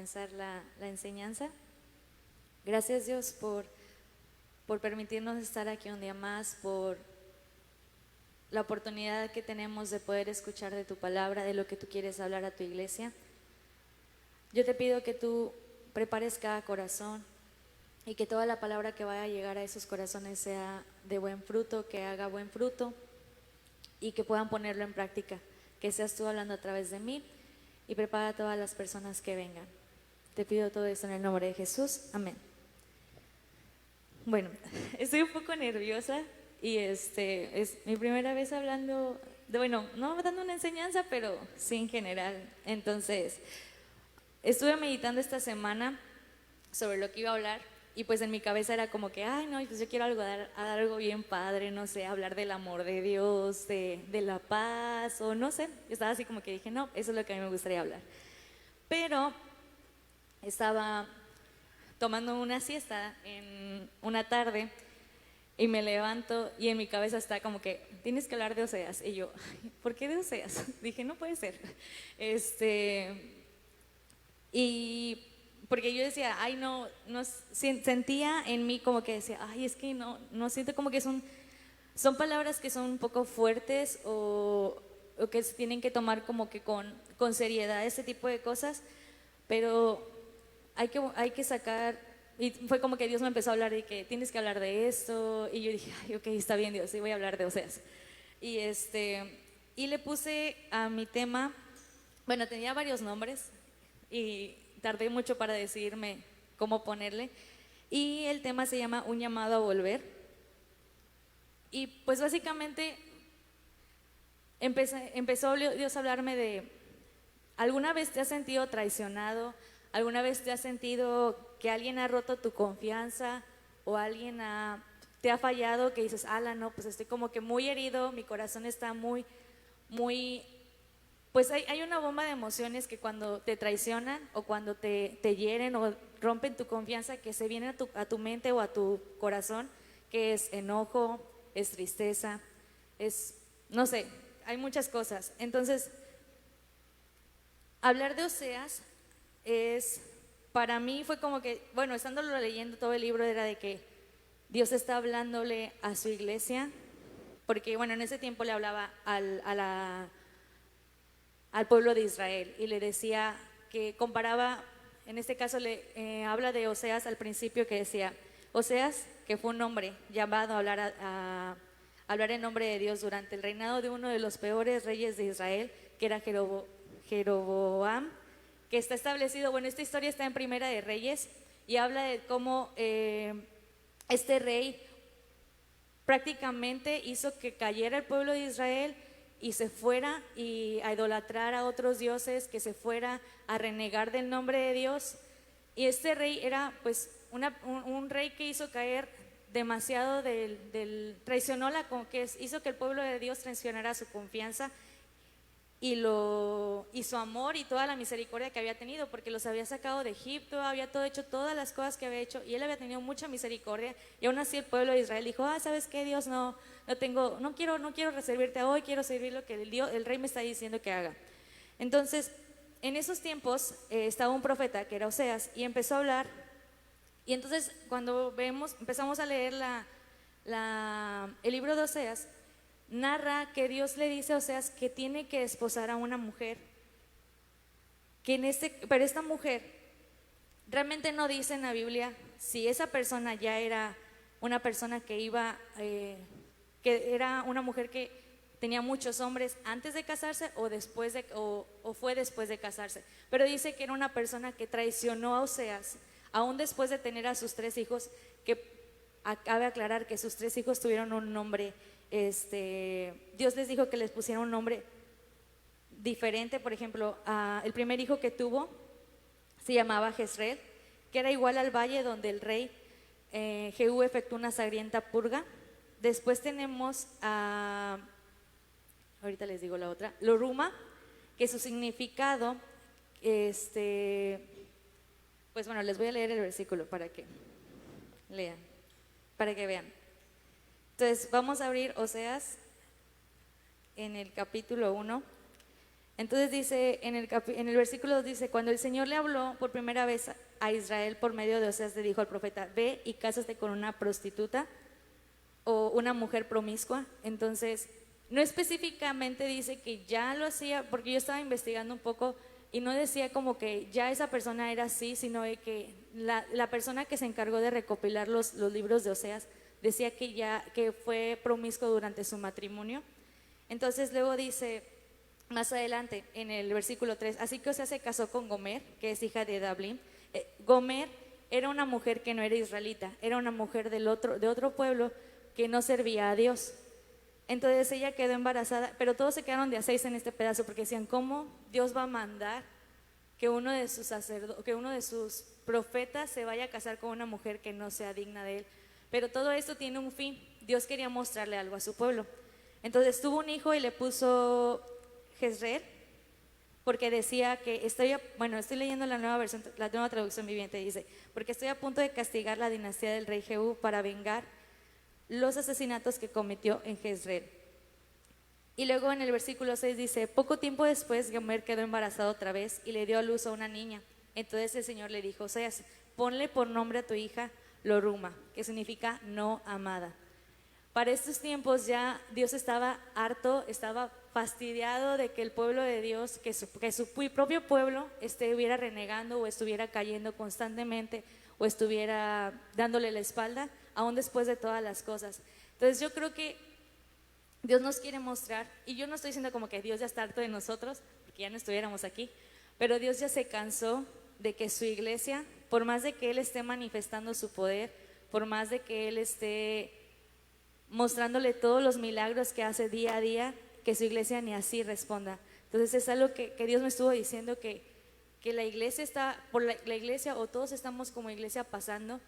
comenzar la enseñanza. Gracias, Dios, por permitirnos estar aquí un día más, por la oportunidad que tenemos de poder escuchar de tu palabra, de lo que tú quieres hablar a tu iglesia. Yo te pido que tú prepares cada corazón y que toda la palabra que vaya a llegar a esos corazones sea de buen fruto, que haga buen fruto y que puedan ponerlo en práctica, que seas tú hablando a través de mí y prepara a todas las personas que vengan. Te pido todo esto en el nombre de Jesús, amén. Bueno, estoy un poco nerviosa y es mi primera vez hablando, no dando una enseñanza, pero sí en general. Entonces, estuve meditando esta semana sobre lo que iba a hablar y pues en mi cabeza era como que, ay no, pues yo quiero dar algo bien padre, no sé, hablar del amor de Dios, de la paz o no sé. Estaba así como que dije, no, eso es lo que a mí me gustaría hablar. Pero estaba tomando una siesta en una tarde y me levanto y en mi cabeza está como que tienes que hablar de Oseas. Y yo, ¿por qué de Oseas? Dije, no puede ser. Y porque yo decía, ay no, sentía en mí como que decía, ay es que no siento como que son palabras que son un poco fuertes o que se tienen que tomar como que con seriedad ese tipo de cosas, pero hay que sacar, y fue como que Dios me empezó a hablar de que tienes que hablar de esto, y yo dije, ay, ok, está bien Dios, sí voy a hablar de Oseas. Y le puse a mi tema, bueno, tenía varios nombres y tardé mucho para decidirme cómo ponerle, y el tema se llama Un llamado a volver. Y pues básicamente empezó Dios a hablarme de, ¿alguna vez te has sentido traicionado? ¿Alguna vez te has sentido que alguien ha roto tu confianza o alguien te ha fallado, que dices, ala, no, pues estoy como que muy herido, mi corazón está muy, pues hay una bomba de emociones que cuando te traicionan o cuando te hieren o rompen tu confianza, que se viene a tu mente o a tu corazón, que es enojo, es tristeza, no sé, hay muchas cosas. Entonces, hablar de Oseas para mí fue como que, bueno, estándolo leyendo todo el libro era de que Dios está hablándole a su iglesia, porque bueno, en ese tiempo le hablaba al pueblo de Israel y le decía que comparaba, en este caso habla de Oseas al principio, que decía, Oseas, que fue un hombre llamado a hablar en nombre de Dios durante el reinado de uno de los peores reyes de Israel, que era Jeroboam, que está establecido, bueno, esta historia está en Primera de Reyes y habla de cómo este rey prácticamente hizo que cayera el pueblo de Israel y se fuera a idolatrar a otros dioses, que se fuera a renegar del nombre de Dios. Y este rey era pues un rey que hizo caer demasiado traicionó hizo que el pueblo de Dios traicionara su confianza y su amor y toda la misericordia que había tenido, porque los había sacado de Egipto, había hecho todas las cosas que había hecho y él había tenido mucha misericordia, y aún así el pueblo de Israel dijo, ¿sabes qué, Dios? No quiero servirte hoy, quiero servir lo que el rey me está diciendo que haga. Entonces, en esos tiempos estaba un profeta que era Oseas y empezó a hablar, y entonces cuando empezamos a leer el libro de Oseas, narra que Dios le dice a Oseas que tiene que desposar a una mujer, pero esta mujer realmente no dice en la Biblia si esa persona ya era una persona que era una mujer que tenía muchos hombres antes de casarse o fue después de casarse, pero dice que era una persona que traicionó a Oseas aún después de tener a sus 3 hijos, que cabe aclarar que sus 3 hijos tuvieron un nombre. Dios les dijo que les pusieran un nombre diferente. Por ejemplo, el primer hijo que tuvo se llamaba Jezreel, que era igual al valle donde el rey Jehú efectuó una sangrienta purga. Después tenemos ahorita les digo la otra, Loruma, que su significado, pues bueno, les voy a leer el versículo para que lean, para que vean. Entonces vamos a abrir Oseas en el capítulo 1 Entonces dice, en el versículo 2 dice, cuando el Señor le habló por primera vez a Israel por medio de Oseas, le dijo al profeta, ve y cásate con una prostituta o una mujer promiscua. Entonces, no específicamente dice que ya lo hacía, porque yo estaba investigando un poco y no decía como que ya esa persona era así, sino de que la persona que se encargó de recopilar los libros de Oseas decía que fue promiscuo durante su matrimonio. Entonces luego dice más adelante en el versículo 3, así que Oseas se casó con Gomer, que es hija de Dablín. Gomer era una mujer que no era israelita, era una mujer de otro pueblo que no servía a Dios. Entonces ella quedó embarazada, pero todos se quedaron de a 6 en este pedazo porque decían, ¿cómo Dios va a mandar que uno de sus profetas se vaya a casar con una mujer que no sea digna de él? Pero todo esto tiene un fin. Dios quería mostrarle algo a su pueblo. Entonces tuvo un hijo y le puso Jezreel, porque decía que estoy leyendo la nueva versión, la nueva traducción viviente, dice, porque estoy a punto de castigar la dinastía del rey Jehú para vengar los asesinatos que cometió en Jezreel. Y luego en el versículo 6 dice, poco tiempo después Gomer quedó embarazada otra vez y le dio a luz a una niña. Entonces el Señor le dijo, Oseas, ponle por nombre a tu hija Loruma, que significa no amada. Para estos tiempos ya Dios estaba harto, estaba fastidiado de que el pueblo de Dios, que su propio pueblo estuviera renegando o estuviera cayendo constantemente o estuviera dándole la espalda, aún después de todas las cosas. Entonces yo creo que Dios nos quiere mostrar, y yo no estoy diciendo como que Dios ya está harto de nosotros, porque ya no estuviéramos aquí, pero Dios ya se cansó de que su iglesia, por más de que Él esté manifestando su poder, por más de que Él esté mostrándole todos los milagros que hace día a día, que su iglesia ni así responda. Entonces es algo que Dios me estuvo diciendo, que la iglesia está, por la iglesia o todos estamos como iglesia pasando,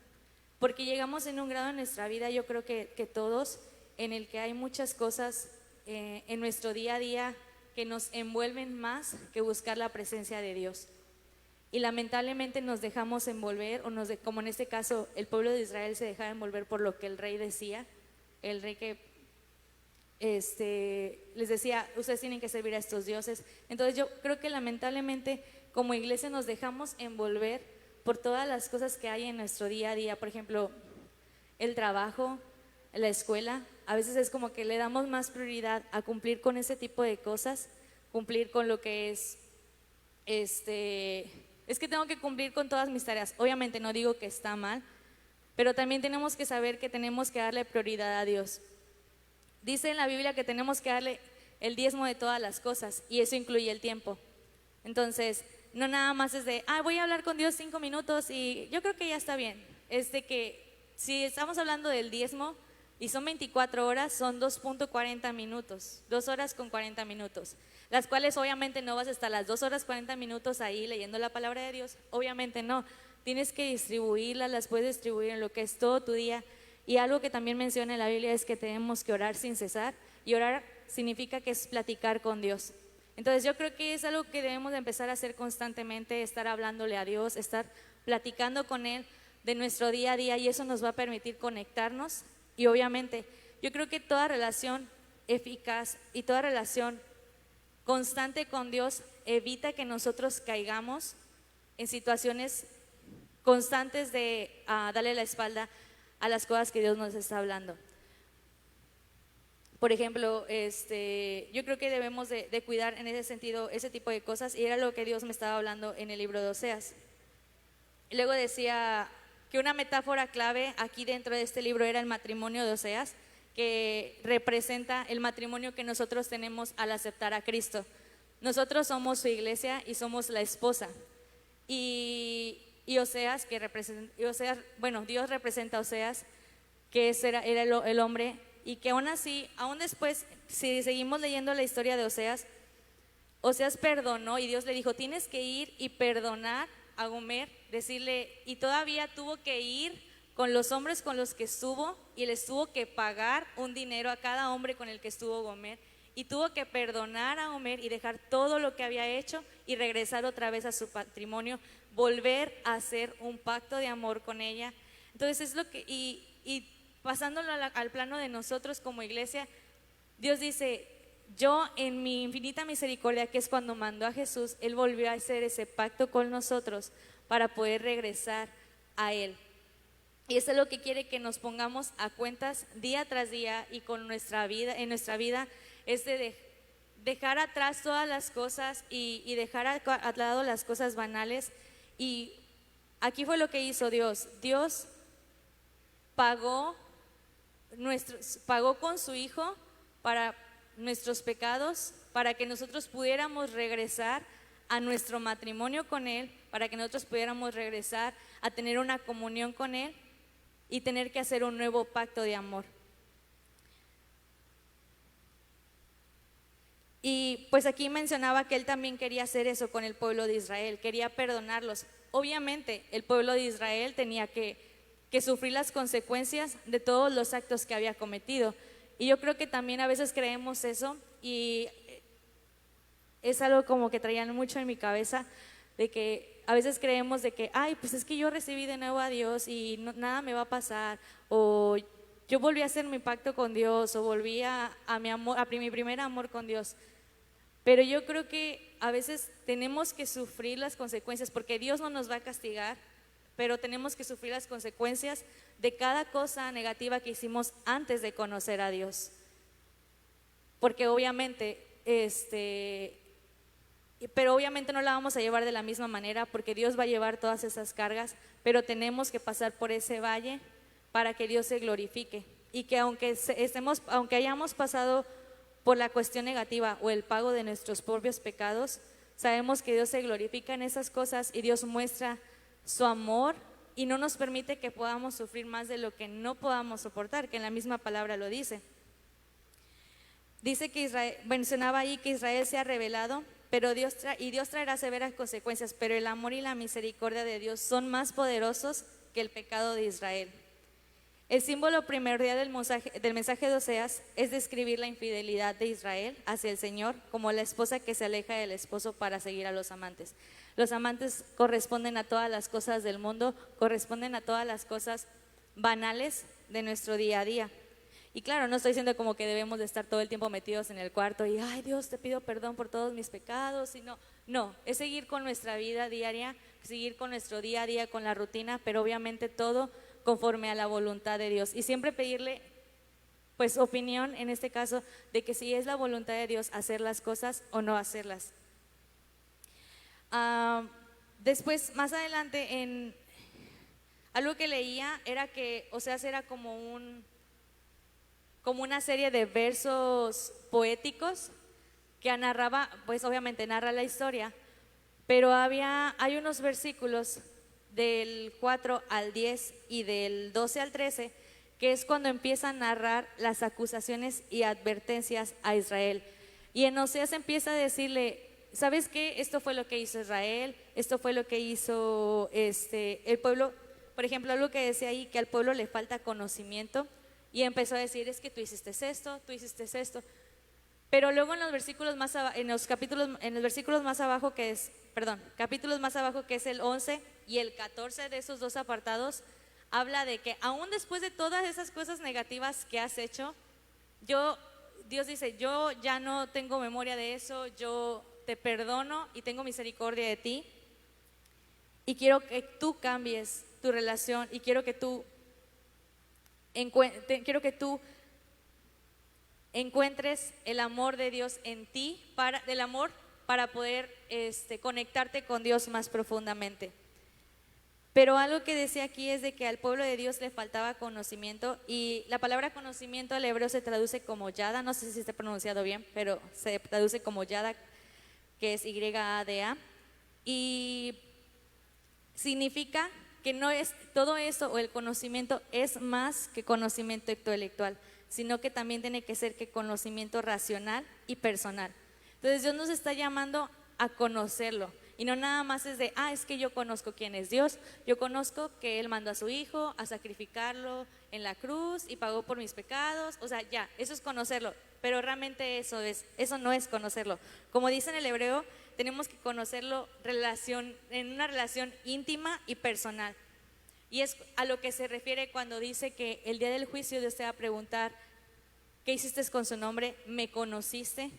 porque llegamos en un grado en nuestra vida, yo creo que todos, en el que hay muchas cosas en nuestro día a día que nos envuelven más que buscar la presencia de Dios. Y lamentablemente nos dejamos envolver, como en este caso el pueblo de Israel se dejaba envolver por lo que el rey decía, el rey que les decía, ustedes tienen que servir a estos dioses. Entonces yo creo que lamentablemente como iglesia nos dejamos envolver por todas las cosas que hay en nuestro día a día. Por ejemplo, el trabajo, la escuela, a veces es como que le damos más prioridad a cumplir con ese tipo de cosas, cumplir con lo que es que tengo que cumplir con todas mis tareas. Obviamente no digo que está mal, pero también tenemos que saber que tenemos que darle prioridad a Dios. Dice en la Biblia que tenemos que darle el diezmo de todas las cosas, y eso incluye el tiempo. Entonces, no nada más es de, voy a hablar con Dios 5 minutos y yo creo que ya está bien. Es de que si estamos hablando del diezmo y son 24 horas, son 2.40 minutos, 2 horas con 40 minutos, las cuales obviamente no vas a estar las 2 horas 40 minutos ahí leyendo la palabra de Dios, obviamente no. Tienes que distribuirlas, las puedes distribuir en lo que es todo tu día. Y algo que también menciona en la Biblia es que tenemos que orar sin cesar, y orar significa que es platicar con Dios. Entonces yo creo que es algo que debemos de empezar a hacer constantemente, estar hablándole a Dios, estar platicando con Él de nuestro día a día, y eso nos va a permitir conectarnos. Y obviamente yo creo que toda relación eficaz y toda relación constante con Dios evita que nosotros caigamos en situaciones constantes de darle la espalda a las cosas que Dios nos está hablando. Por ejemplo, yo creo que debemos de cuidar en ese sentido ese tipo de cosas, y era lo que Dios me estaba hablando en el libro de Oseas. Y luego decía que una metáfora clave aquí dentro de este libro era el matrimonio de Oseas, que representa el matrimonio que nosotros tenemos al aceptar a Cristo. Nosotros somos su iglesia y somos la esposa. Y Oseas, Dios representa a Oseas, que era el hombre, y que aún así, aún después, si seguimos leyendo la historia de Oseas perdonó, y Dios le dijo, tienes que ir y perdonar a Gomer, decirle, y todavía tuvo que ir con los hombres con los que estuvo, y les tuvo que pagar un dinero a cada hombre con el que estuvo Gomer, y tuvo que perdonar a Gomer y dejar todo lo que había hecho y regresar otra vez a su patrimonio, volver a hacer un pacto de amor con ella. Entonces es lo que, y pasándolo al plano de nosotros como iglesia, Dios dice, yo en mi infinita misericordia, que es cuando mandó a Jesús, Él volvió a hacer ese pacto con nosotros para poder regresar a Él. Y eso es lo que quiere, que nos pongamos a cuentas día tras día y con nuestra vida, en nuestra vida, es de dejar atrás todas las cosas y dejar a lado las cosas banales. Y aquí fue lo que hizo Dios. Dios pagó con su Hijo para nuestros pecados, para que nosotros pudiéramos regresar a nuestro matrimonio con Él, para que nosotros pudiéramos regresar a tener una comunión con Él y tener que hacer un nuevo pacto de amor. Y pues aquí mencionaba que Él también quería hacer eso con el pueblo de Israel, quería perdonarlos. Obviamente el pueblo de Israel tenía que sufrir las consecuencias de todos los actos que había cometido. Y yo creo que también a veces creemos eso, y es algo como que traían mucho en mi cabeza, de que a veces creemos de que, ay, pues es que yo recibí de nuevo a Dios y nada me va a pasar, o yo volví a hacer mi pacto con Dios, o volví a mi amor, a mi primer amor con Dios. Pero yo creo que a veces tenemos que sufrir las consecuencias, porque Dios no nos va a castigar, pero tenemos que sufrir las consecuencias de cada cosa negativa que hicimos antes de conocer a Dios. Porque obviamente, pero obviamente no la vamos a llevar de la misma manera, porque Dios va a llevar todas esas cargas, pero tenemos que pasar por ese valle para que Dios se glorifique. Y que aunque hayamos pasado por la cuestión negativa o el pago de nuestros propios pecados, sabemos que Dios se glorifica en esas cosas y Dios muestra su amor y no nos permite que podamos sufrir más de lo que no podamos soportar, que en la misma palabra lo dice. Dice que Israel, mencionaba ahí que Israel se ha rebelado, pero Dios traerá severas consecuencias, pero el amor y la misericordia de Dios son más poderosos que el pecado de Israel. El símbolo primordial del mensaje de Oseas es describir la infidelidad de Israel hacia el Señor como la esposa que se aleja del esposo para seguir a los amantes. Los amantes corresponden a todas las cosas del mundo, corresponden a todas las cosas banales de nuestro día a día. Y claro, no estoy diciendo como que debemos de estar todo el tiempo metidos en el cuarto y, ay Dios, te pido perdón por todos mis pecados, sino, no, es seguir con nuestra vida diaria, seguir con nuestro día a día, con la rutina, pero obviamente todo conforme a la voluntad de Dios. Y siempre pedirle, pues, opinión en este caso, de que si es la voluntad de Dios hacer las cosas o no hacerlas. Después, más adelante, en algo que leía era que Oseas era como una serie de versos poéticos que narraba, pues obviamente narra la historia, pero hay unos versículos del 4 al 10 y del 12 al 13, que es cuando empieza a narrar las acusaciones y advertencias a Israel. Y en Oseas empieza a decirle, ¿sabes qué? Esto fue lo que hizo Israel, esto fue lo que hizo el pueblo. Por ejemplo, algo que decía ahí, que al pueblo le falta conocimiento, y empezó a decir, es que tú hiciste esto, tú hiciste esto. Pero luego en los versículos más abajo, en los versículos más abajo capítulos más abajo, que es el 11 y el 14 de esos dos apartados, habla de que aún después de todas esas cosas negativas que has hecho, Dios dice, yo ya no tengo memoria de eso, yo te perdono y tengo misericordia de ti, y quiero que tú cambies tu relación, y quiero que tú encuentres el amor de Dios en ti, para poder conectarte con Dios más profundamente. Pero algo que decía aquí es de que al pueblo de Dios le faltaba conocimiento, y la palabra conocimiento al hebreo se traduce como yada, no sé si está pronunciado bien, pero se traduce como yada, que es Y-A-D-A, y significa que no es todo eso, o el conocimiento es más que conocimiento intelectual, sino que también tiene que ser que conocimiento racional y personal. Entonces Dios nos está llamando a conocerlo, y no nada más es de, es que yo conozco quién es Dios, yo conozco que Él mandó a su Hijo a sacrificarlo en la cruz y pagó por mis pecados, o sea, ya, eso es conocerlo, pero realmente eso no es conocerlo. Como dice en el hebreo, tenemos que conocerlo en una relación íntima y personal. Y es a lo que se refiere cuando dice que el día del juicio Dios te va a preguntar, ¿Qué hiciste con su nombre? ¿Me conociste?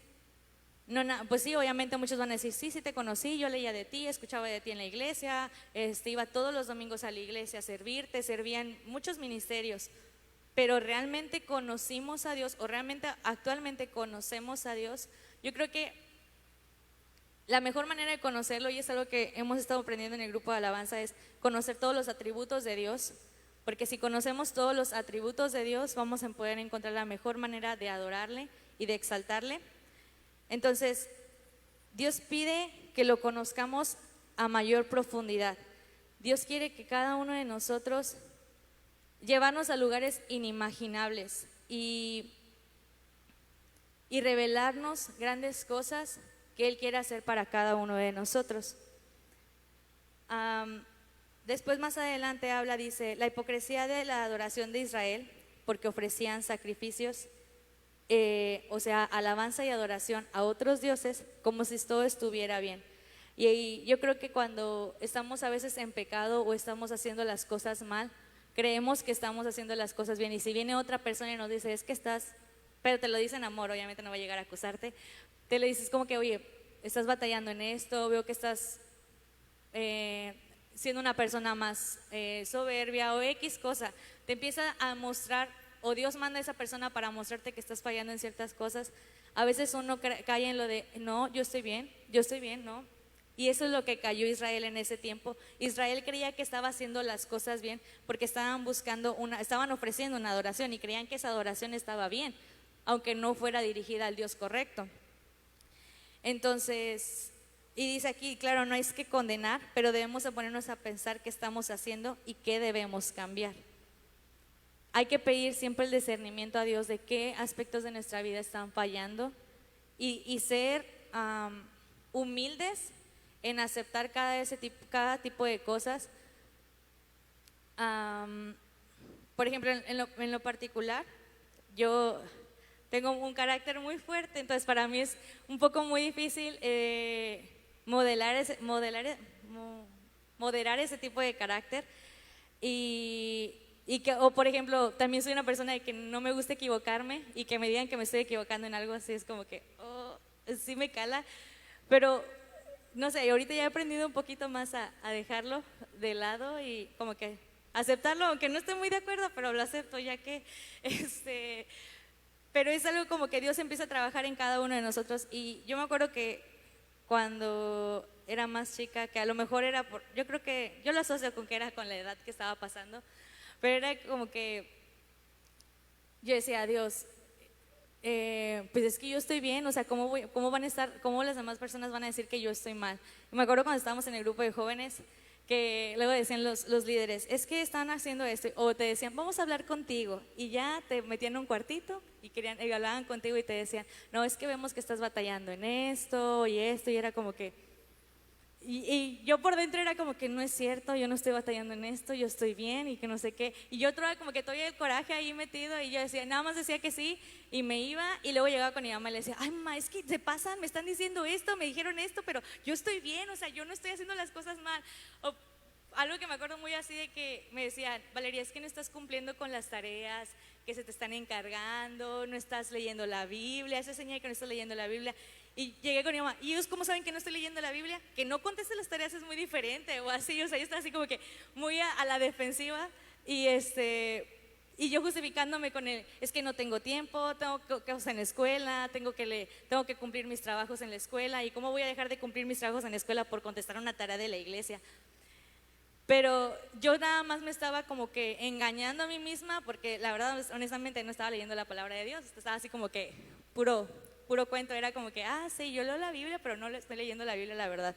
No, pues sí, obviamente muchos van a decir, sí, sí te conocí, yo leía de ti, escuchaba de ti en la iglesia, iba todos los domingos a la iglesia a servirte, servía en muchos ministerios, pero realmente conocimos a Dios o realmente actualmente conocemos a Dios. Yo creo que la mejor manera de conocerlo, y es algo que hemos estado aprendiendo en el grupo de alabanza, es conocer todos los atributos de Dios, porque si conocemos todos los atributos de Dios, vamos a poder encontrar la mejor manera de adorarle y de exaltarle. Entonces, Dios pide que lo conozcamos a mayor profundidad. Dios quiere que cada uno de nosotros llevarnos a lugares inimaginables y revelarnos grandes cosas que Él quiere hacer para cada uno de nosotros. Después más adelante habla, dice, la hipocresía de la adoración de Israel, porque ofrecían sacrificios, o sea, alabanza y adoración a otros dioses, como si todo estuviera bien. Y yo creo que cuando estamos a veces en pecado o estamos haciendo las cosas mal, creemos que estamos haciendo las cosas bien, y si viene otra persona y nos dice, es que estás, pero te lo dice en amor, obviamente no va a llegar a acusarte, te le dices como que, oye, estás batallando en esto, veo que estás siendo una persona más soberbia o X cosa, te empieza a mostrar, o Dios manda a esa persona para mostrarte que estás fallando en ciertas cosas. A veces uno cae en lo de, no, yo estoy bien, no. Y eso es lo que cayó Israel en ese tiempo. Israel creía que estaba haciendo las cosas bien porque estaban ofreciendo una adoración y creían que esa adoración estaba bien, aunque no fuera dirigida al Dios correcto. Entonces, y dice aquí, claro, no es que condenar, pero debemos de ponernos a pensar qué estamos haciendo y qué debemos cambiar. Hay que pedir siempre el discernimiento a Dios de qué aspectos de nuestra vida están fallando y ser humildes en aceptar cada tipo de cosas. Por ejemplo, en lo particular, yo tengo un carácter muy fuerte, entonces para mí es un poco muy difícil moderar ese tipo de carácter o por ejemplo, también soy una persona de que no me gusta equivocarme y que me digan que me estoy equivocando en algo así es como que, sí me cala, pero no sé, ahorita ya he aprendido un poquito más a dejarlo de lado y como que aceptarlo, aunque no estoy muy de acuerdo, pero lo acepto ya que, pero es algo como que Dios empieza a trabajar en cada uno de nosotros. Y yo me acuerdo que cuando era más chica, que a lo mejor yo creo que, yo lo asocio con que era con la edad que estaba pasando, pero era como que yo decía, a Dios, pues es que yo estoy bien, o sea, ¿cómo las demás personas van a decir que yo estoy mal? Y me acuerdo cuando estábamos en el grupo de jóvenes, que luego decían los líderes, es que están haciendo esto, o te decían, vamos a hablar contigo, y ya te metían en un cuartito y hablaban contigo y te decían, no, es que vemos que estás batallando en esto, y era como que, y yo por dentro era como que no es cierto, yo no estoy batallando en esto, yo estoy bien y que no sé qué, y yo traía como que todavía el coraje ahí metido, y yo decía, nada más decía que sí, y me iba, y luego llegaba con mi mamá y le decía, ay mamá, es que se pasan, me están diciendo esto, me dijeron esto, pero yo estoy bien, o sea, yo no estoy haciendo las cosas mal. O algo que me acuerdo muy así de que me decían, Valeria, es que no estás cumpliendo con las tareas que se te están encargando, no estás leyendo la Biblia, eso es señal que no estás leyendo la Biblia. Y llegué con mi mamá, ¿y ellos cómo saben que no estoy leyendo la Biblia? Que no conteste las tareas es muy diferente, o así, o sea, yo estaba así como que muy a la defensiva, y yo justificándome con es que no tengo tiempo, tengo cosas en la escuela, tengo que cumplir mis trabajos en la escuela, y cómo voy a dejar de cumplir mis trabajos en la escuela por contestar una tarea de la iglesia. Pero yo nada más me estaba como que engañando a mí misma, porque la verdad, honestamente, no estaba leyendo la palabra de Dios, estaba así como que puro cuento, era como que, sí, yo leo la Biblia, pero no estoy leyendo la Biblia, la verdad.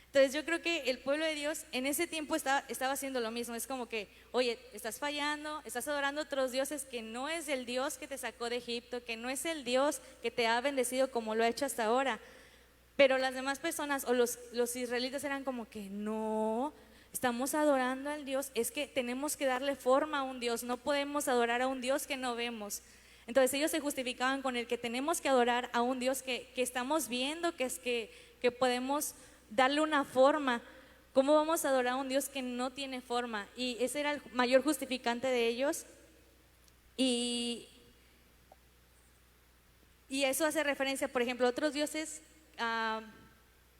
Entonces yo creo que el pueblo de Dios en ese tiempo estaba haciendo lo mismo, es como que, oye, estás fallando, estás adorando a otros dioses que no es el Dios que te sacó de Egipto, que no es el Dios que te ha bendecido como lo ha hecho hasta ahora. Pero las demás personas o los israelitas eran como que, no, estamos adorando al Dios, es que tenemos que darle forma a un Dios, no podemos adorar a un Dios que no vemos. Entonces ellos se justificaban con el que tenemos que adorar a un Dios que estamos viendo, que podemos darle una forma. ¿Cómo vamos a adorar a un Dios que no tiene forma? Y ese era el mayor justificante de ellos. Y Y eso hace referencia, por ejemplo, a otros dioses.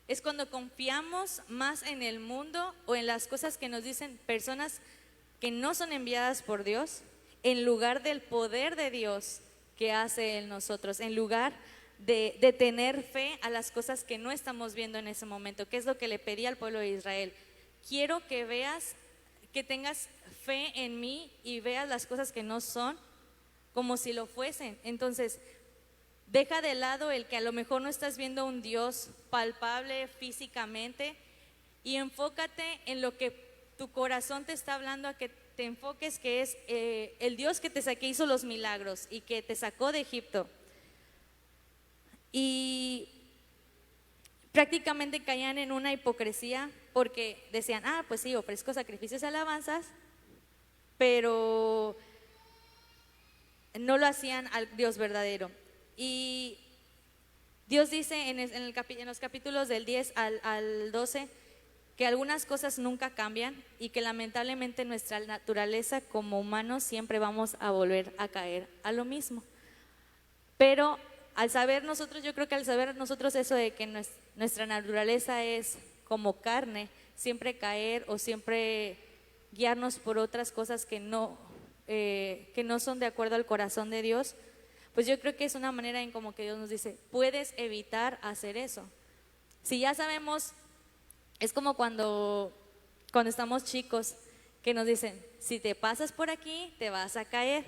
Es cuando confiamos más en el mundo o en las cosas que nos dicen personas que no son enviadas por Dios, en lugar del poder de Dios que hace en nosotros, en lugar de tener fe a las cosas que no estamos viendo en ese momento, que es lo que le pedí al pueblo de Israel. Quiero que veas, que tengas fe en mí y veas las cosas que no son como si lo fuesen. Entonces, deja de lado el que a lo mejor no estás viendo un Dios palpable físicamente y enfócate en lo que tu corazón te está hablando, a que te enfoques, que es el Dios que hizo los milagros y que te sacó de Egipto. Y prácticamente caían en una hipocresía porque decían, pues sí, ofrezco sacrificios y alabanzas, pero no lo hacían al Dios verdadero. Y Dios dice en los capítulos del 10 al 12 que algunas cosas nunca cambian y que lamentablemente nuestra naturaleza como humanos siempre vamos a volver a caer a lo mismo. Pero yo creo que al saber nosotros eso de que nuestra naturaleza es como carne, siempre caer o siempre guiarnos por otras cosas que no son de acuerdo al corazón de Dios, pues yo creo que es una manera en como que Dios nos dice, puedes evitar hacer eso. Si ya sabemos, es como cuando estamos chicos, que nos dicen, si te pasas por aquí, te vas a caer.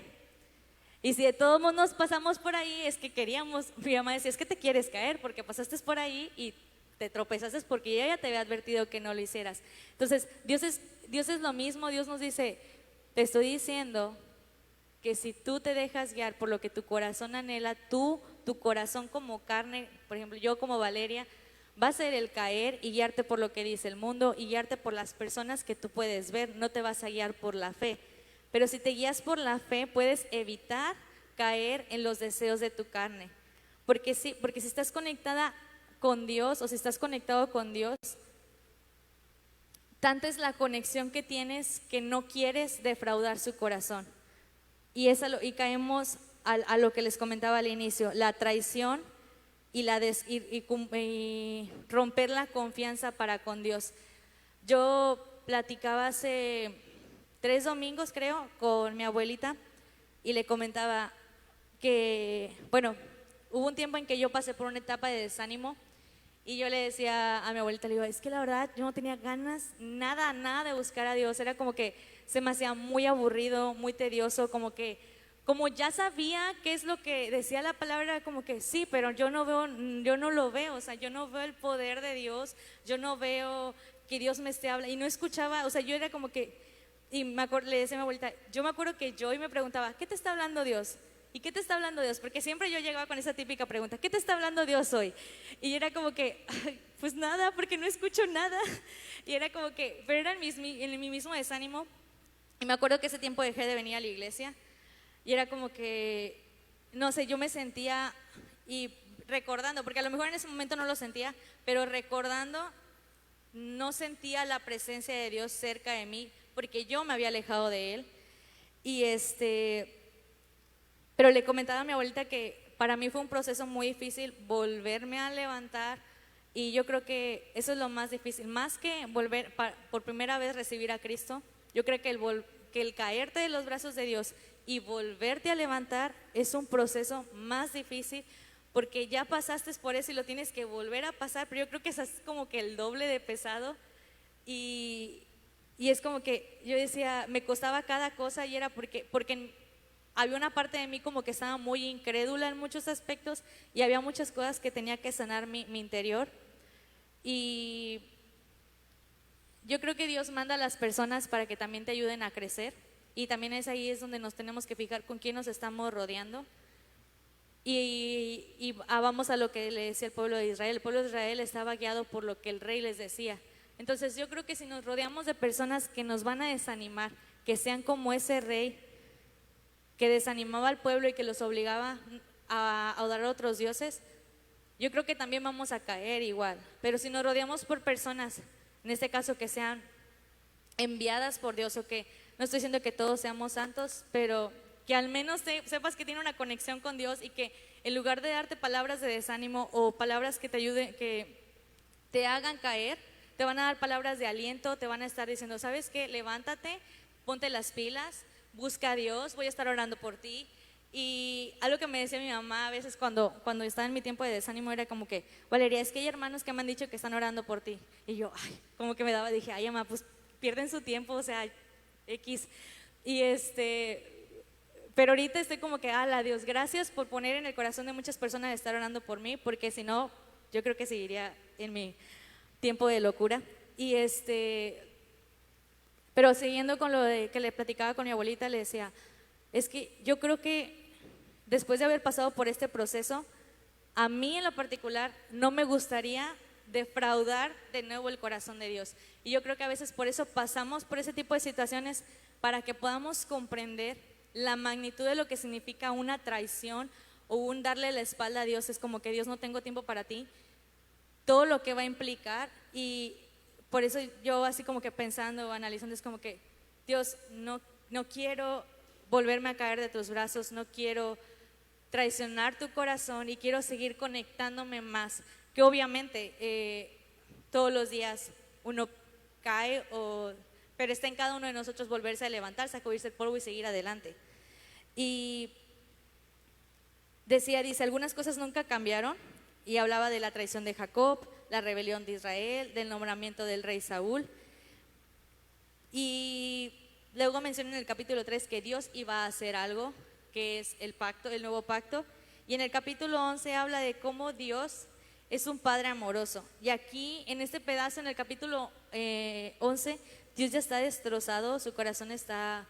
Y si de todos modos nos pasamos por ahí, es que mi mamá decía, es que te quieres caer porque pasaste por ahí y te tropezaste porque ella ya te había advertido que no lo hicieras. Entonces, Dios es lo mismo. Dios nos dice, te estoy diciendo que si tú te dejas guiar por lo que tu corazón anhela, tu corazón como carne, por ejemplo, yo como Valeria, va a ser el caer y guiarte por lo que dice el mundo y guiarte por las personas que tú puedes ver, no te vas a guiar por la fe. Pero si te guías por la fe, puedes evitar caer en los deseos de tu carne. Porque si estás conectada con Dios o si estás conectado con Dios, tanta es la conexión que tienes que no quieres defraudar su corazón. Y caemos a lo que les comentaba al inicio, la traición y romper la confianza para con Dios. Yo platicaba hace 3 domingos, creo, con mi abuelita y le comentaba que, bueno, hubo un tiempo en que yo pasé por una etapa de desánimo y yo le decía a mi abuelita, le digo, es que la verdad yo no tenía ganas nada de buscar a Dios, era como que se me hacía muy aburrido, muy tedioso, como ya sabía qué es lo que decía la palabra, como que sí, pero yo no lo veo, o sea, yo no veo el poder de Dios, yo no veo que Dios me esté hablando y no escuchaba, o sea, yo era como que, y le decía a mi abuelita, yo me acuerdo que yo y me preguntaba, ¿qué te está hablando Dios? ¿Y qué te está hablando Dios? Porque siempre yo llegaba con esa típica pregunta, ¿qué te está hablando Dios hoy? Y era como que, pues nada, porque no escucho nada. Y era como que, pero era en mi mismo desánimo. Y me acuerdo que ese tiempo dejé de venir a la iglesia. Y era como que, no sé, yo me sentía y recordando, porque a lo mejor en ese momento no lo sentía, pero recordando, no sentía la presencia de Dios cerca de mí, porque yo me había alejado de Él. Pero le comentaba a mi abuelita que para mí fue un proceso muy difícil volverme a levantar y yo creo que eso es lo más difícil, más que volver por primera vez recibir a Cristo. Yo creo que el caerte de los brazos de Dios y volverte a levantar es un proceso más difícil porque ya pasaste por eso y lo tienes que volver a pasar, pero yo creo que eso es como que el doble de pesado y es como que yo decía, me costaba cada cosa y era porque había una parte de mí como que estaba muy incrédula en muchos aspectos y había muchas cosas que tenía que sanar mi interior. Y yo creo que Dios manda a las personas para que también te ayuden a crecer y también ahí es donde nos tenemos que fijar con quién nos estamos rodeando. Y vamos a lo que le decía el pueblo de Israel. El pueblo de Israel estaba guiado por lo que el rey les decía. Entonces yo creo que si nos rodeamos de personas que nos van a desanimar, que sean como ese rey que desanimaba al pueblo y que los obligaba a adorar a otros dioses, yo creo que también vamos a caer igual. Pero si nos rodeamos por personas, en este caso que sean enviadas por Dios, o que no estoy diciendo que todos seamos santos, pero que al menos sepas que tiene una conexión con Dios y que en lugar de darte palabras de desánimo o palabras que te ayuden, que te hagan caer, te van a dar palabras de aliento, te van a estar diciendo, ¿sabes qué? Levántate, ponte las pilas, busca a Dios, voy a estar orando por ti. Y algo que me decía mi mamá a veces cuando estaba en mi tiempo de desánimo era como que, Valeria, es que hay hermanos que me han dicho que están orando por ti. Y yo, ay, como que me daba, dije, ay, mamá, pues pierden su tiempo, o sea, X. Y pero ahorita estoy como que, ala, Dios, gracias por poner en el corazón de muchas personas de estar orando por mí, porque si no, yo creo que seguiría en mi tiempo de locura. Y pero siguiendo con lo de que le platicaba con mi abuelita, le decía, es que yo creo que después de haber pasado por este proceso, a mí en lo particular no me gustaría defraudar de nuevo el corazón de Dios. Y yo creo que a veces por eso pasamos por ese tipo de situaciones, para que podamos comprender la magnitud de lo que significa una traición o un darle la espalda a Dios. Es como que Dios, no tengo tiempo para ti, todo lo que va a implicar. Y por eso yo así como que pensando, analizando, es como que Dios, no quiero volverme a caer de tus brazos, no quiero traicionar tu corazón y quiero seguir conectándome más, que obviamente todos los días uno cae, pero está en cada uno de nosotros volverse a levantar, sacudirse el polvo y seguir adelante. Y dice, algunas cosas nunca cambiaron, y hablaba de la traición de Jacob, la rebelión de Israel, del nombramiento del rey Saúl. Y luego menciona en el capítulo 3 que Dios iba a hacer algo, que es el pacto, el nuevo pacto. Y en el capítulo 11 habla de cómo Dios es un padre amoroso. Y aquí, en este pedazo, en el capítulo 11, Dios ya está destrozado, su corazón está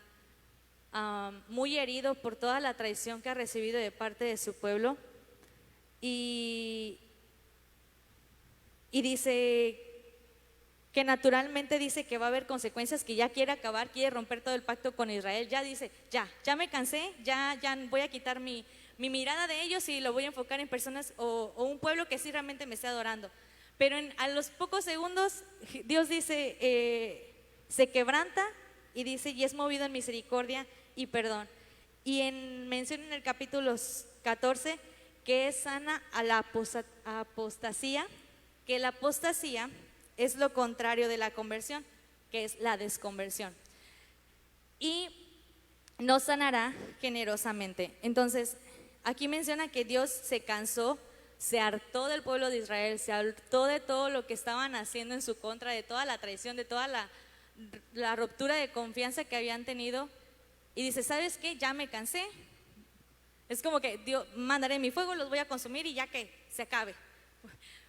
muy herido por toda la traición que ha recibido de parte de su pueblo. Y dice que naturalmente dice que va a haber consecuencias, que ya quiere acabar, quiere romper todo el pacto con Israel. Ya dice, ya me cansé, ya voy a quitar mi mirada de ellos y lo voy a enfocar en personas o un pueblo que sí realmente me esté adorando. Pero a los pocos segundos Dios dice, se quebranta y dice, y es movido en misericordia y perdón. Y menciona en el capítulo 14 que es sana a la apostasía, que la apostasía es lo contrario de la conversión, que es la desconversión. Y nos sanará generosamente. Entonces, aquí menciona que Dios se cansó, se hartó del pueblo de Israel, se hartó de todo lo que estaban haciendo en su contra, de toda la traición, de toda la ruptura de confianza que habían tenido. Y dice, ¿sabes qué? Ya me cansé. Es como que Dios, mandaré mi fuego, los voy a consumir y ya que se acabe.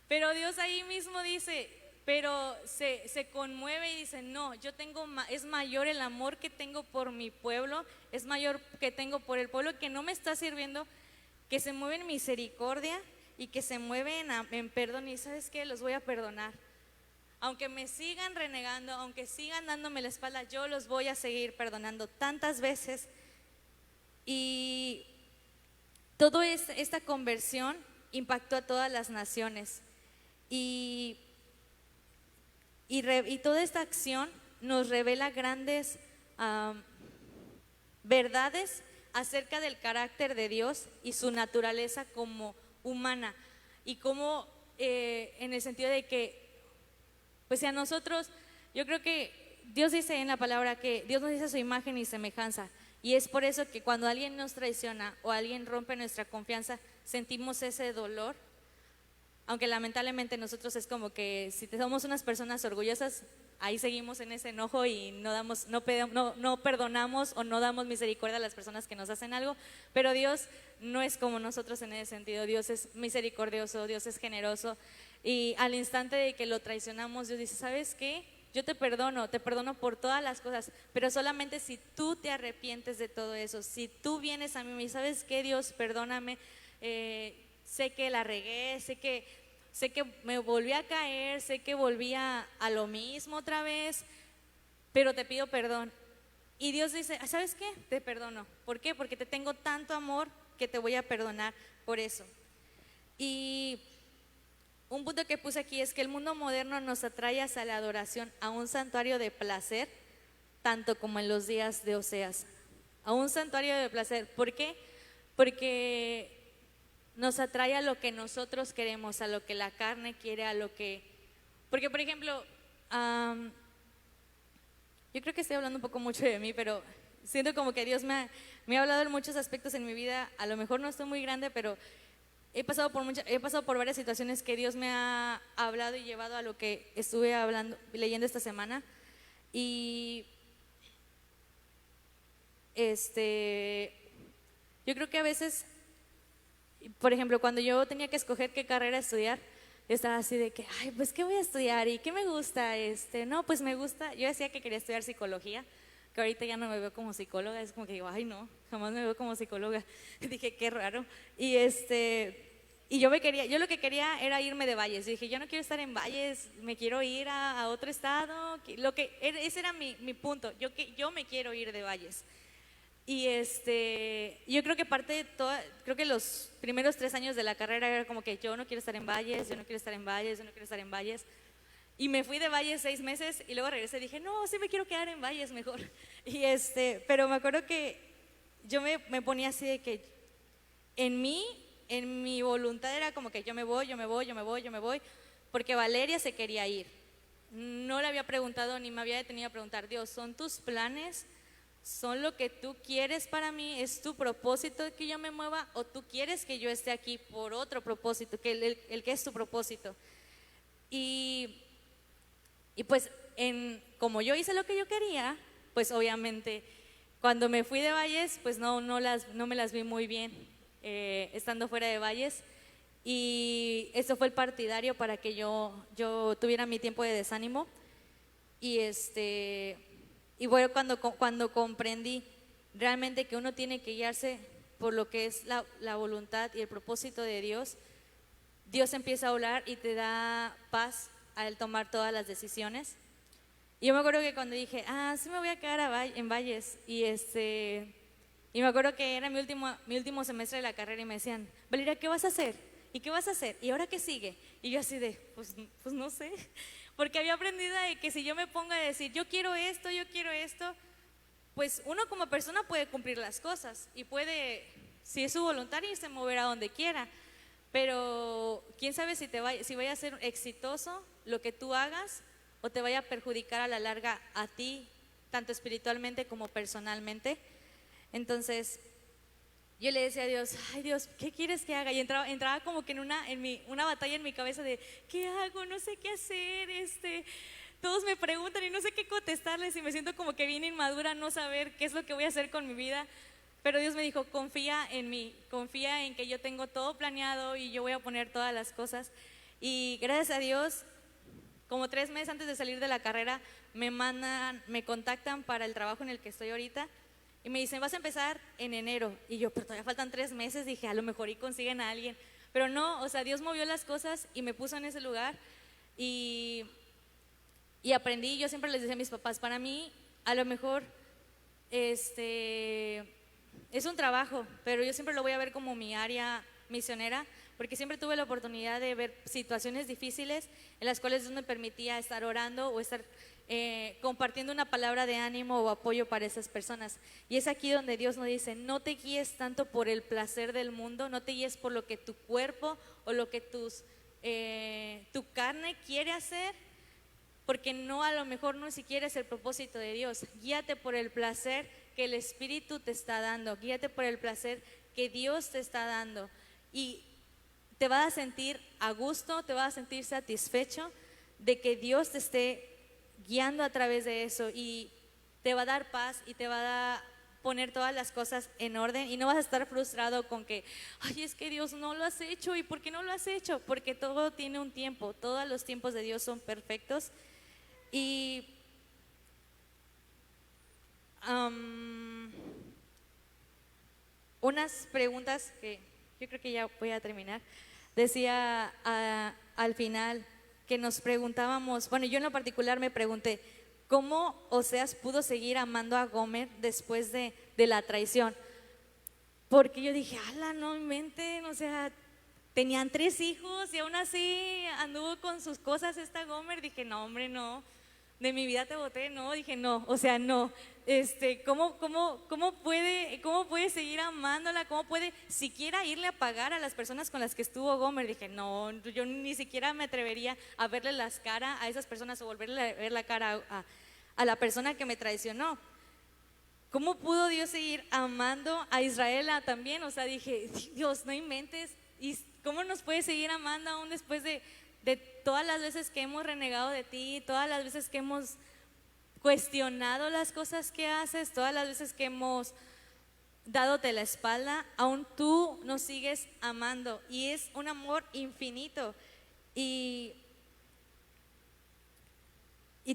Pero Dios ahí mismo dice, pero se conmueve y dice, no, es mayor el amor que tengo por mi pueblo, es mayor que tengo por el pueblo que no me está sirviendo, que se mueve en misericordia y que se mueve en perdón. Y ¿sabes qué? Los voy a perdonar. Aunque me sigan renegando, aunque sigan dándome la espalda, yo los voy a seguir perdonando tantas veces. Y toda esta conversión impactó a todas las naciones. Y toda esta acción nos revela grandes verdades acerca del carácter de Dios y su naturaleza como humana. Y como en el sentido de que, pues a nosotros, yo creo que Dios dice en la palabra que Dios nos dice su imagen y semejanza. Y es por eso que cuando alguien nos traiciona o alguien rompe nuestra confianza, sentimos ese dolor. Aunque lamentablemente nosotros es como que si somos unas personas orgullosas, ahí seguimos en ese enojo y no perdonamos o no damos misericordia a las personas que nos hacen algo. Pero Dios no es como nosotros en ese sentido. Dios es misericordioso, Dios es generoso. Y al instante de que lo traicionamos, Dios dice, ¿sabes qué? Yo te perdono por todas las cosas, pero solamente si tú te arrepientes de todo eso, si tú vienes a mí y me dices, ¿sabes qué, Dios? Perdóname, sé que la regué, sé que me volví a caer, sé que volví a lo mismo otra vez, pero te pido perdón. Y Dios dice, ¿sabes qué? Te perdono. ¿Por qué? Porque te tengo tanto amor que te voy a perdonar por eso. Y un punto que puse aquí es que el mundo moderno nos atrae hacia la adoración a un santuario de placer, tanto como en los días de Oseas, a un santuario de placer. ¿Por qué? Porque nos atrae a lo que nosotros queremos, a lo que la carne quiere, a lo que... Porque, por ejemplo, yo creo que estoy hablando un poco mucho de mí, pero siento como que Dios me ha hablado en muchos aspectos en mi vida. A lo mejor no estoy muy grande, pero he pasado por varias situaciones que Dios me ha hablado y llevado a lo que estuve leyendo esta semana. Y yo creo que a veces, por ejemplo, cuando yo tenía que escoger qué carrera estudiar, yo estaba así de que, ay, pues ¿qué voy a estudiar? ¿Y qué me gusta? No, pues me gusta, yo decía que quería estudiar psicología, que ahorita ya no me veo como psicóloga, es como que digo, ay no, jamás me veo como psicóloga. Dije, qué raro. Y yo lo que quería era irme de Valles. Dije, yo no quiero estar en Valles, me quiero ir a otro estado. Ese era mi punto, yo me quiero ir de Valles. Y yo creo que creo que los primeros 3 años de la carrera era como que yo no quiero estar en Valles, yo no quiero estar en Valles, yo no quiero estar en Valles. Y me fui de Valles 6 meses y luego regresé y dije, no, sí me quiero quedar en Valles mejor. Pero me acuerdo que yo me ponía así de que en mi voluntad era como que yo me voy, porque Valeria se quería ir. No le había preguntado ni me había detenido a preguntar, Dios, ¿son tus planes? ¿Son lo que tú quieres para mí? ¿Es tu propósito que yo me mueva o tú quieres que yo esté aquí por otro propósito, que el que es tu propósito? Y pues como yo hice lo que yo quería, pues obviamente cuando me fui de Valles, pues no me las vi muy bien estando fuera de Valles, y eso fue el partidario para que yo tuviera mi tiempo de desánimo. Y bueno, cuando comprendí realmente que uno tiene que guiarse por lo que es la voluntad y el propósito de Dios, Dios empieza a hablar y te da paz al tomar todas las decisiones. Y yo me acuerdo que cuando dije, sí me voy a quedar en Valles, y me acuerdo que era mi último semestre de la carrera y me decían, Valeria, ¿qué vas a hacer? ¿Y qué vas a hacer? ¿Y ahora qué sigue? Y yo así de, pues no sé. Porque había aprendido de que si yo me pongo a decir, yo quiero esto, pues uno como persona puede cumplir las cosas y puede, si es su voluntad, irse a mover a donde quiera. Pero quién sabe si vaya a ser exitoso lo que tú hagas o te vaya a perjudicar a la larga a ti, tanto espiritualmente como personalmente. Entonces yo le decía a Dios, ay Dios, ¿qué quieres que haga? Y entraba como que en una batalla en mi cabeza de, ¿qué hago? No sé qué hacer, todos me preguntan y no sé qué contestarles y me siento como que bien inmadura no saber qué es lo que voy a hacer con mi vida. Pero Dios me dijo, confía en mí, confía en que yo tengo todo planeado y yo voy a poner todas las cosas. Y gracias a Dios, como 3 meses antes de salir de la carrera, me contactan para el trabajo en el que estoy ahorita. Y me dicen, vas a empezar en enero. Y yo, pero todavía faltan 3 meses. Dije, a lo mejor y consiguen a alguien. Pero no, o sea, Dios movió las cosas y me puso en ese lugar. Y aprendí, yo siempre les decía a mis papás, para mí, a lo mejor, es un trabajo, pero yo siempre lo voy a ver como mi área misionera, porque siempre tuve la oportunidad de ver situaciones difíciles en las cuales Dios me permitía estar orando o estar compartiendo una palabra de ánimo o apoyo para esas personas. Y es aquí donde Dios nos dice, no te guíes tanto por el placer del mundo, no te guíes por lo que tu cuerpo o lo que tu carne quiere hacer, porque a lo mejor no siquiera es el propósito de Dios. Guíate por el placer que el Espíritu te está dando, guíate por el placer que Dios te está dando, y te vas a sentir a gusto, te vas a sentir satisfecho de que Dios te esté guiando a través de eso, y te va a dar paz y te va a poner todas las cosas en orden, y no vas a estar frustrado con que, ay, es que Dios no lo has hecho. ¿Y por qué no lo has hecho? Porque todo tiene un tiempo, todos los tiempos de Dios son perfectos. Y unas preguntas que yo creo que ya voy a terminar. Decía al final que nos preguntábamos, bueno, yo en lo particular me pregunté, ¿cómo Oseas pudo seguir amando a Gomer después de la traición? Porque yo dije, ala, no inventen, o sea, tenían 3 hijos y aún así anduvo con sus cosas esta Gomer. Dije, no, hombre, no. de mi vida te boté, no, dije no, o sea, no, ¿cómo puede seguir amándola? ¿Cómo puede siquiera irle a pagar a las personas con las que estuvo Gomer? Dije, no, yo ni siquiera me atrevería a verle las caras a esas personas o volverle a ver la cara a la persona que me traicionó. ¿Cómo pudo Dios seguir amando a Israel también? O sea, dije, Dios, no inventes, ¿y cómo nos puede seguir amando aún después de todas las veces que hemos renegado de ti, todas las veces que hemos cuestionado las cosas que haces, todas las veces que hemos dándote la espalda, aún tú nos sigues amando y es un amor infinito? Y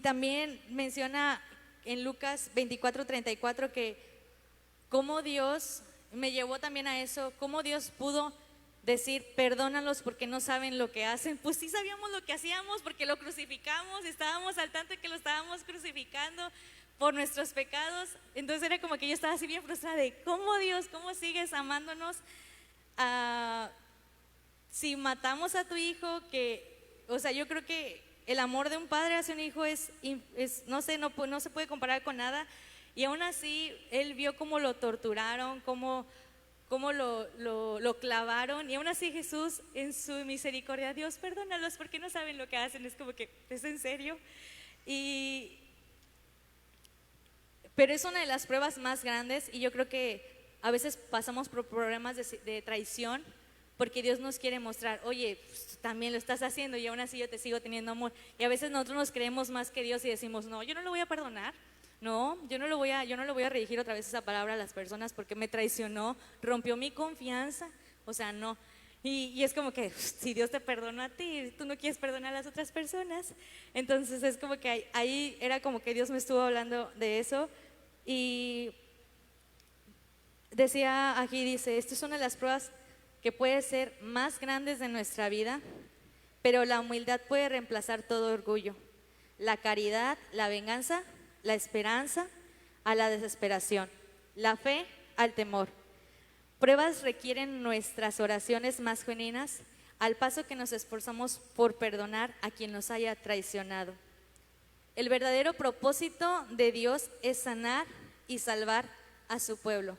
también menciona en Lucas 24:34 que cómo Dios me llevó también a eso, cómo Dios pudo decir, perdónalos porque no saben lo que hacen. Pues sí sabíamos lo que hacíamos porque lo crucificamos, estábamos al tanto de que lo estábamos crucificando por nuestros pecados. Entonces era como que yo estaba así bien frustrada de, ¿cómo Dios, cómo sigues amándonos? Si matamos a tu hijo, o sea, yo creo que el amor de un padre hacia un hijo es no sé, no se puede comparar con nada. Y aún así, él vio cómo lo torturaron, cómo lo clavaron, y aún así Jesús en su misericordia, Dios, perdónalos porque no saben lo que hacen. Es como que, ¿es en serio? Pero es una de las pruebas más grandes, y yo creo que a veces pasamos por problemas de traición porque Dios nos quiere mostrar, oye, pues, tú también lo estás haciendo y aún así yo te sigo teniendo amor. Y a veces nosotros nos creemos más que Dios y decimos, no, yo no lo voy a perdonar. No, yo no lo voy a redirigir otra vez esa palabra a las personas porque me traicionó, rompió mi confianza, o sea, no. Y es como que si Dios te perdonó a ti, tú no quieres perdonar a las otras personas. Entonces es como que ahí era como que Dios me estuvo hablando de eso. Y decía aquí, dice, esto es una de las pruebas que puede ser más grandes de nuestra vida, pero la humildad puede reemplazar todo orgullo, la caridad, la venganza, la esperanza a la desesperación, la fe al temor. Pruebas requieren nuestras oraciones más genuinas, al paso que nos esforzamos por perdonar a quien nos haya traicionado. El verdadero propósito de Dios es sanar y salvar a su pueblo.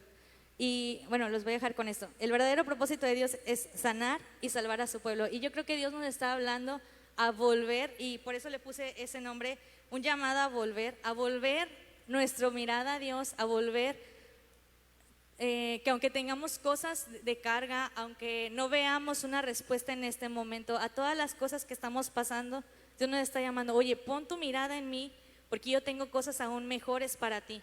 Y bueno, los voy a dejar con esto. El verdadero propósito de Dios es sanar y salvar a su pueblo. Y yo creo que Dios nos está hablando a volver, y por eso le puse ese nombre, un llamado a volver nuestra mirada a Dios, a volver, que aunque tengamos cosas de carga, aunque no veamos una respuesta en este momento a todas las cosas que estamos pasando, Dios nos está llamando, oye, pon tu mirada en mí porque yo tengo cosas aún mejores para ti.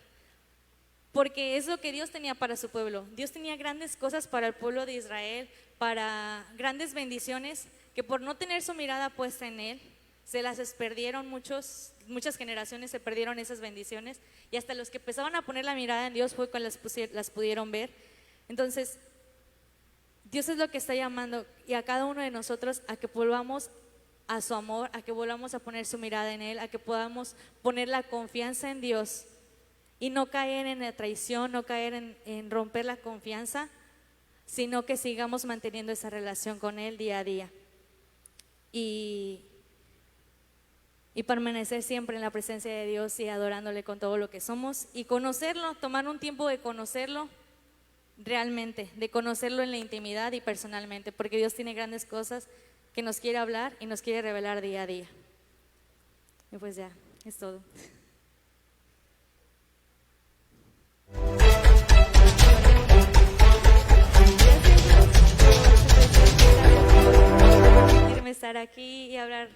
Porque es lo que Dios tenía para su pueblo. Dios tenía grandes cosas para el pueblo de Israel, para grandes bendiciones, que por no tener su mirada puesta en Él, se las perdieron, muchas generaciones se perdieron esas bendiciones, y hasta los que empezaban a poner la mirada en Dios fue cuando las pudieron ver. Entonces, Dios es lo que está llamando, y a cada uno de nosotros a que volvamos a su amor, a que volvamos a poner su mirada en Él, a que podamos poner la confianza en Dios y no caer en la traición, no caer en romper la confianza, sino que sigamos manteniendo esa relación con Él día a día y permanecer siempre en la presencia de Dios y adorándole con todo lo que somos, y conocerlo, tomar un tiempo de conocerlo realmente, de conocerlo en la intimidad y personalmente, porque Dios tiene grandes cosas que nos quiere hablar y nos quiere revelar día a día. Y pues ya, es todo. Permitirme estar aquí y hablar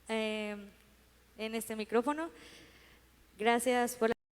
en este micrófono. Gracias por